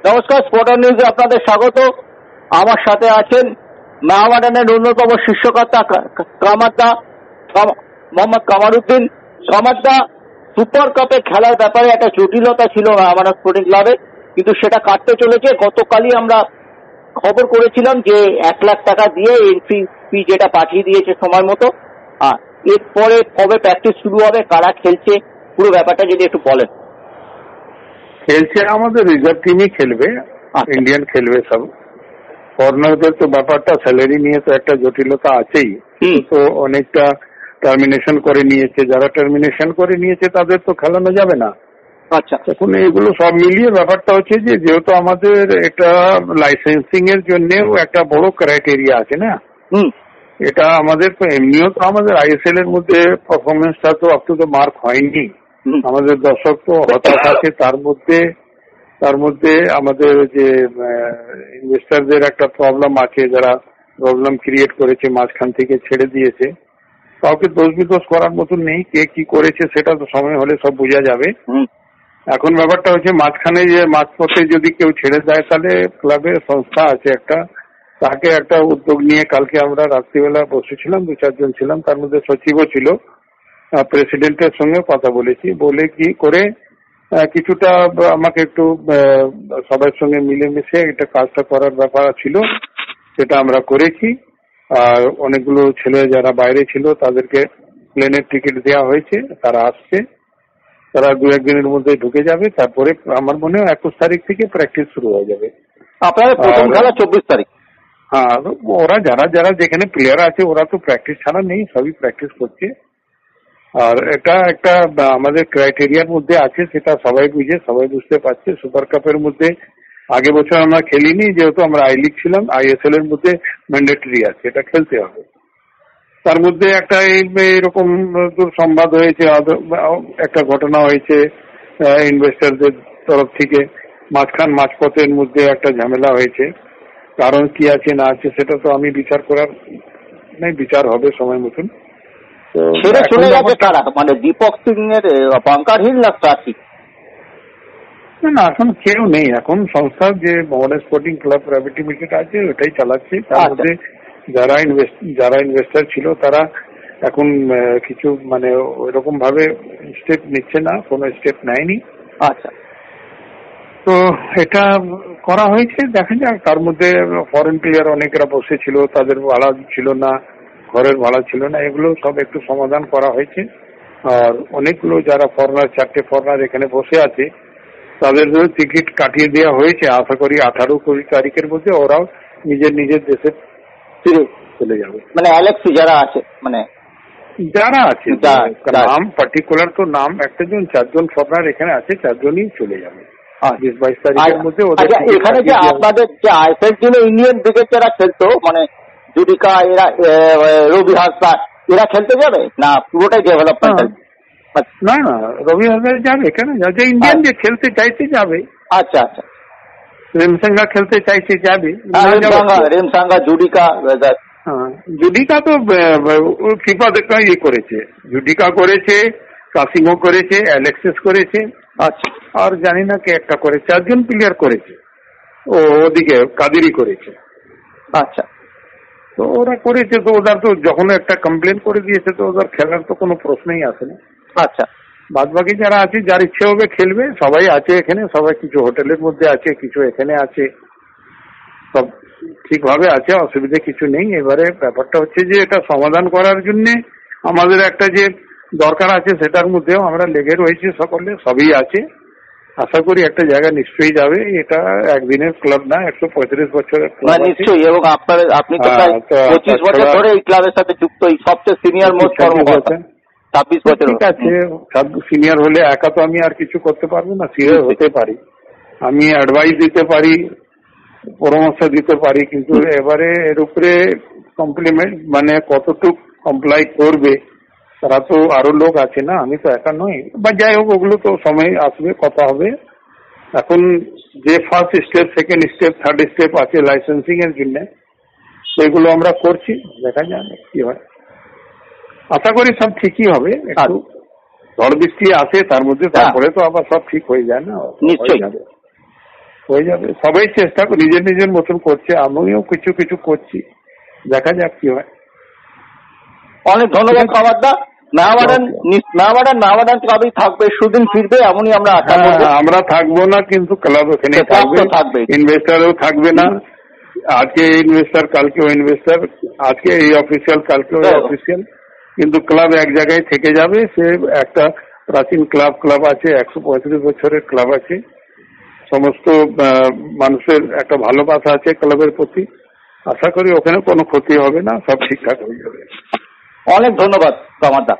নমস্কার, স্পোর্টার নিউজে আপনাদের স্বাগত। আমার সাথে আছেন মোহামেডানের অন্যতম শীর্ষকর্তা কামারদা মোহাম্মদ কামারউদ্দিন। কামারদা, সুপার কাপে খেলার ব্যাপারে একটা জটিলতা ছিল মোহামেডান স্পোর্টিং ক্লাবে, কিন্তু সেটা কাটতে চলেছে। গতকালই আমরা খবর করেছিলাম যে 1 লাখ টাকা দিয়ে এন্ট্রি ফি যেটা পাঠিয়ে দিয়েছে সময় মতো। এরপরে কবে প্র্যাকটিস শুরু হবে, কারা খেলছে, পুরো ব্যাপারটা যদি একটু বলেন। খেলছে আমাদের রিজার্ভ টিমই খেলবে, ইন্ডিয়ান খেলবে সব। ফরেনারদের তো ব্যাপারটা স্যালারি নিয়ে তো একটা জটিলতা আছেই, তো অনেকটা টার্মিনেশন করে নিয়েছে। যারা টার্মিনেশন করে নিয়েছে তাদের তো খেলানো যাবে না। আচ্ছা, এখন এগুলো সব মিলিয়ে ব্যাপারটা হচ্ছে যে যেহেতু আমাদের এটা লাইসেন্সিং এর জন্যও একটা বড় ক্রাইটেরিয়া আছে না, এটা আমাদের তো এমনিও তো আমাদের আইএসএল এর মধ্যে পারফরমেন্সটা তো আপ টু দ্য মার্ক হয়নি। আমাদের দর্শক তো হতাশ আছে, তার মধ্যে আমাদের যে ইনভেস্টারদের একটা প্রবলেম আছে, যারা প্রবলেম ক্রিয়েট করেছে, মাঝখান থেকে ছেড়ে দিয়েছে। কাউকে দোষ বিদোষ করার মতন নেই, কে কি করেছে সেটা তো সময় হলে সব বোঝা যাবে। এখন ব্যাপারটা হচ্ছে মাঝখানে যে মাঝপথে যদি কেউ ছেড়ে দেয়, তাহলে ক্লাবের সংস্থা আছে একটা, তাকে একটা উদ্যোগ নিয়ে কালকে আমরা রাত্রিবেলা বসেছিলাম, 2-4 জন ছিলাম, তার মধ্যে সচিবও ছিল, প্রেসিডেন্টের সঙ্গে কথা বলেছি, বলে কি করে কিছুটা আমাকে একটু সবার সঙ্গে মিলেমিশে এটা কাজটা করার ব্যাপার ছিল, সেটা আমরা করেছি। আর অনেকগুলো ছেলে যারা বাইরে ছিল তাদেরকে প্লেনের টিকিট দেওয়া হয়েছে, তারা আসছে, তারা 2-1 দিনের মধ্যে ঢুকে যাবে। তারপরে আমার মনে হয় 21 তারিখ থেকে প্র্যাকটিস শুরু হয়ে যাবে। আপনাদের প্রথম খেলা 24 তারিখ। হ্যাঁ, ওরা যারা যেখানে প্লেয়ার আছে ওরা তো প্র্যাকটিস ছাড়া নেই, সবই প্র্যাকটিস করছে। আর এটা একটা আমাদের ক্রাইটেরিয়ার মধ্যে আছে, সেটা সবাই বুঝে, সবাই বুঝতে পারছে। সুপার কাপের মধ্যে আগে বছর আমরা খেলিনি, যেহেতু আমরা আই লিগ ছিলাম। আইএসএল এর মধ্যে ম্যান্ডেটরি আছে, এটা খেলতে হবে। তার মধ্যে একটা এরকম সংবাদ হয়েছে, একটা ঘটনা হয়েছে ইনভেস্টরদের তরফ থেকে, মাঝপথের মধ্যে একটা ঝামেলা হয়েছে। কারণ কি আছে না আছে সেটা তো আমি বিচার করার নেই, বিচার হবে সময় মতন। ছেড়ে চলে যাবে কারা, মানে দীপক সিং এর বাঙ্কারহীন না ট্রাফিক? না, এখন কেউ নেই। এখন সংস্থার যে Mohammedan sporting club private limited আছে ওটাই চালাচ্ছে। তার মধ্যে যারা ইনভেস্টর ছিল তারা এখন কিছু মানে ওইরকম ভাবে স্টেপ নিচ্ছে না, কোনো স্টেপ নেয়নি। আচ্ছা, তো এটা করা হয়েছে, দেখা যাক। তার মধ্যে ফরেন প্লেয়ার অনেকেরা বসেছিল, তাদের ভাড়া ছিল না, ঘরের ভাড়া ছিল না, এগুলো সব একটু সমাধান করা হয়েছে। আর অনেকগুলো যারা ফরেনার, 4টে ফরেনার এখানে বসে আছে, তাদের টিকিট কাটিয়ে দেওয়া হয়েছে। আশা করি 18-20 তারিখের মধ্যে ওরাও নিজের দেশে ফিরে চলে যাবে। মানে অ্যালেক্সি যারা আছে, মানে যারা আছে, নাম পার্টিকুলার তো নাম একটা জন, 4 জন ফরেনার এখানে আছে, 4 জনই চলে যাবে 20-22 তারিখের মধ্যে। এখানে যে আপনাদের যে আইপিএল টিমে ইন্ডিয়ান ক্রিকেট যারা খেলতো, মানে জুডিকা, এরা রবি হাসদা, এরা খেলতে যাবে না পুরোটাই ডেভেলপমেন্টাল? না, রবি হাসদা যাবে, কেন যাবে? ইন্ডিয়ান যে খেলতে চাইছে যাবে। আচ্ছা আচ্ছা, রেমসাঙ্গা খেলতে চাইছে যাবে। রেমসাঙ্গা, জুডিকা। জুডিকা তো ফিফা করেছে, জুডিকা করেছে, কাসিমো করেছে, অ্যালেক্সিস করেছে। আচ্ছা, আর জানি না কে একটা করে, 4 জন প্লেয়ার করেছে। ওদিকে কাদেরই করেছে। আচ্ছা, তো ওরা করেছে, তো ওদের তো যখন একটা কমপ্লেন করে দিয়েছে, তো ওদের খেলার তো কোনো প্রশ্নই আসে না। আচ্ছা, বাদ বাকি যারা আছে, যার ইচ্ছে হবে খেলবে। সবাই আছে এখানে, সবাই কিছু হোটেলের মধ্যে আছে, কিছু এখানে আছে, সব ঠিকভাবে আছে, অসুবিধা কিছু নেই। এবারে ব্যাপারটা হচ্ছে যে এটা সমাধান করার জন্য আমাদের একটা যে দরকার আছে, সেটার মধ্যেও আমরা লেগে রয়েছি সকলে, সবই আছে। আশা করি একটা জায়গা নিশ্চয়ই যাবে। এটা একদিনের ক্লাব না, 135 বছরের ক্লাব নিশ্চয়ই। এবং আপনি তো 25 বছর ধরে এই ক্লাবের সাথে যুক্ত, এই সবচেয়ে সিনিয়র মোস্ট কর্মকর্তা। 26 বছর। ঠিক আছে, সিনিয়র হলে একা তো আমি আর কিছু করতে পারবো না। সিনিয়র হতে পারি, আমি অ্যাডভাইস দিতে পারি, পরামর্শ দিতে পারি, কিন্তু এবারে এর উপরে কমপ্লিমেন্ট মানে কতটুকু কমপ্লাই করবে, তারা তো আরো লোক আছে না, আমি তো একা নই। বা যাই হোক, ওগুলো তো সময় আসবে, কথা হবে। এখন যে first step, second step, third step আছে লাইসেন্সিং এর জন্য, সেগুলো আমরা করছি, দেখা যাবে কি হয়। আশা করি সব ঠিকই হবে। একটু ঝড় বৃষ্টি আসে তার মধ্যে, তারপরে তো আবার সব ঠিক হয়ে যায় না। নিশ্চয়ই। হয়ে যাবে। সবাই চেষ্টা নিজের নিজের মতন করছে, আমিও কিছু কিছু করছি, দেখা যাক কি হয়। অনেক ধন্যবাদ কামারদা। নাওয়াডান ক্লাবই থাকবে, সুদিন ফিরবে এমনই আমরা আশা করব। আমরা থাকবো না, কিন্তু ক্লাব এখানে থাকবে, ইনভেস্টারও থাকবে না। আজকে ইনভেস্টার কালকে ইনভেস্টার, আজকে এই অফিসিয়াল কালকে ওই অফিসিয়াল, কিন্তু ক্লাব এক জায়গায় থেকে যাবে। সে একটা প্রাচীন ক্লাব আছে, 135 বছরের ক্লাব আছে, সমস্ত মানুষের একটা ভালোবাসা আছে ক্লাবের প্রতি। আশা করি ওখানে কোনো ক্ষতি হবে না, সব ঠিকঠাক হয়ে যাবে। অনেক ধন্যবাদ কামারদা।